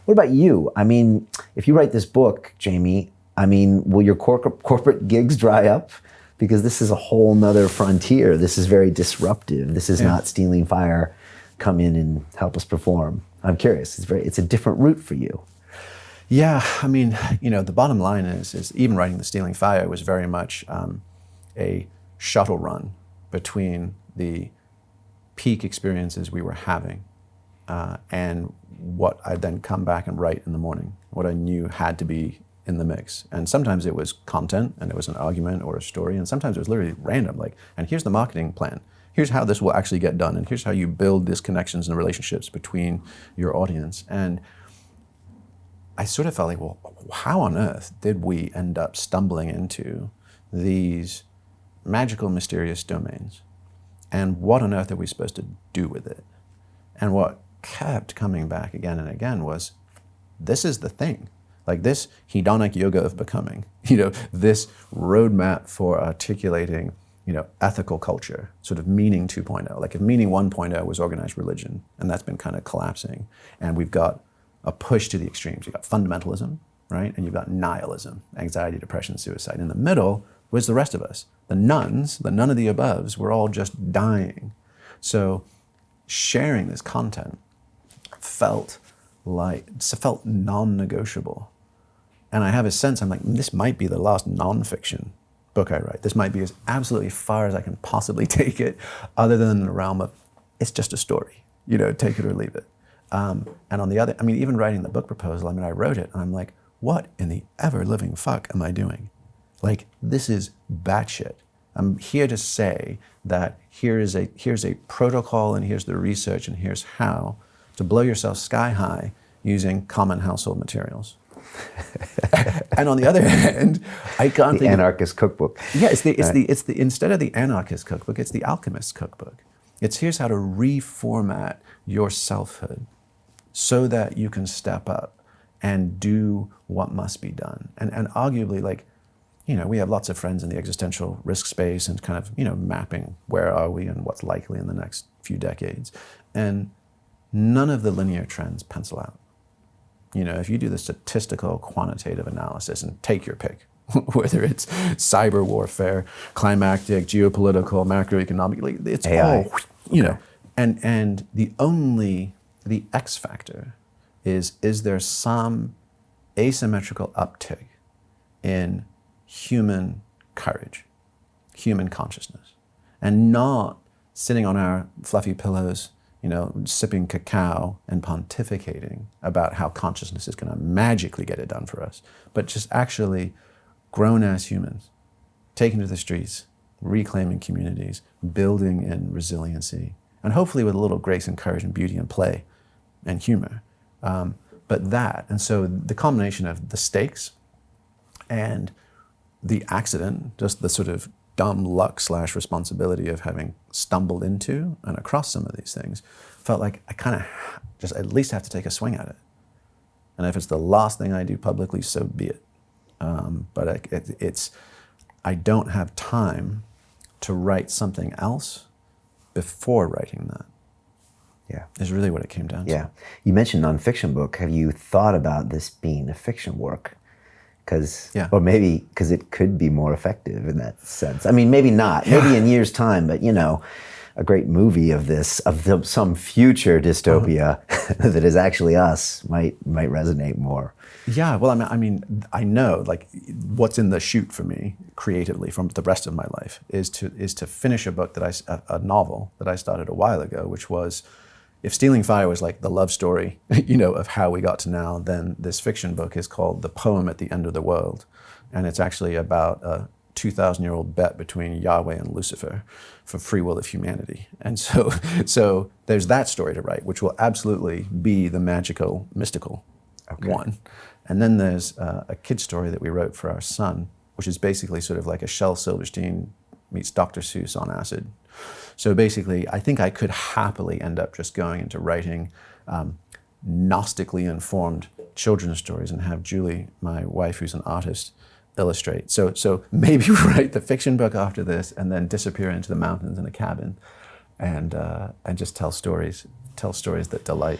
What about you? I mean, if you write this book, Jamie, I mean, will your corporate gigs dry up? Because this is a whole nother frontier. This is very disruptive. This is not Stealing Fire, come in and help us perform. I'm curious. It's a different route for you. Yeah, I mean, the bottom line is even writing The Stealing Fire was very much a shuttle run between the peak experiences we were having and what I'd then come back and write in the morning, what I knew had to be in the mix. And sometimes it was content and it was an argument or a story, and sometimes it was literally random, like, and here's the marketing plan. Here's how this will actually get done, and here's how you build these connections and relationships between your audience. And I sort of felt like, well, how on earth did we end up stumbling into these magical, mysterious domains? And what on earth are we supposed to do with it? And what kept coming back again and again was, this is the thing. Like this hedonic yoga of becoming, this roadmap for articulating, ethical culture, sort of meaning 2.0. Like if meaning 1.0 was organized religion, and that's been kind of collapsing, and we've got a push to the extremes. You've got fundamentalism, right? And you've got nihilism, anxiety, depression, suicide. In the middle was the rest of us. The nuns, the none of the aboves, were all just dying. So sharing this content felt non-negotiable. And I have a sense, I'm like, this might be the last non-fiction book I write. This might be as absolutely far as I can possibly take it, other than the realm of, it's just a story, take it or leave it. And on the other, even writing the book proposal, I wrote it and I'm like, what in the ever living fuck am I doing? Like, this is batshit. I'm here to say that here's a protocol and here's the research and here's how to blow yourself sky high using common household materials. And on the other hand, I can't think anarchist cookbook. Yeah, it's the instead of the anarchist cookbook, it's the alchemist cookbook. It's here's how to reformat your selfhood so that you can step up and do what must be done. And arguably, we have lots of friends in the existential risk space and kind of, mapping where are we and what's likely in the next few decades. And none of the linear trends pencil out. If you do the statistical quantitative analysis and take your pick, whether it's cyber warfare, climactic, geopolitical, macroeconomic, it's AI. All, and the X factor is there some asymmetrical uptick in human courage, human consciousness, and not sitting on our fluffy pillows, sipping cacao and pontificating about how consciousness is going to magically get it done for us, but just actually grown-ass humans taking to the streets, reclaiming communities, building in resiliency, and hopefully with a little grace and courage and beauty and play and humor. And so the combination of the stakes and the accident, just the sort of dumb luck / responsibility of having stumbled into and across some of these things, felt like I kind of just at least have to take a swing at it. And if it's the last thing I do publicly, so be it. But I don't have time to write something else before writing that. Yeah. Is really what it came down to. Yeah. You mentioned nonfiction book. Have you thought about this being a fiction work? Or maybe because it could be more effective in that sense. Maybe not. Maybe in years' time, but a great movie of this, of some future dystopia that is actually us, might resonate more. Yeah, well, I know, what's in the chute for me creatively from the rest of my life is to finish a book a novel that I started a while ago, which was, if Stealing Fire was like the love story, of how we got to now, then this fiction book is called The Poem at the End of the World. And it's actually about a 2,000-year-old bet between Yahweh and Lucifer for free will of humanity. And so there's that story to write, which will absolutely be the magical, mystical one. And then there's a kid story that we wrote for our son, which is basically sort of like a Shel Silverstein meets Dr. Seuss on acid. So basically, I think I could happily end up just going into writing Gnostically informed children's stories and have Julie, my wife, who's an artist, illustrate. So maybe write the fiction book after this and then disappear into the mountains in a cabin and just tell stories that delight.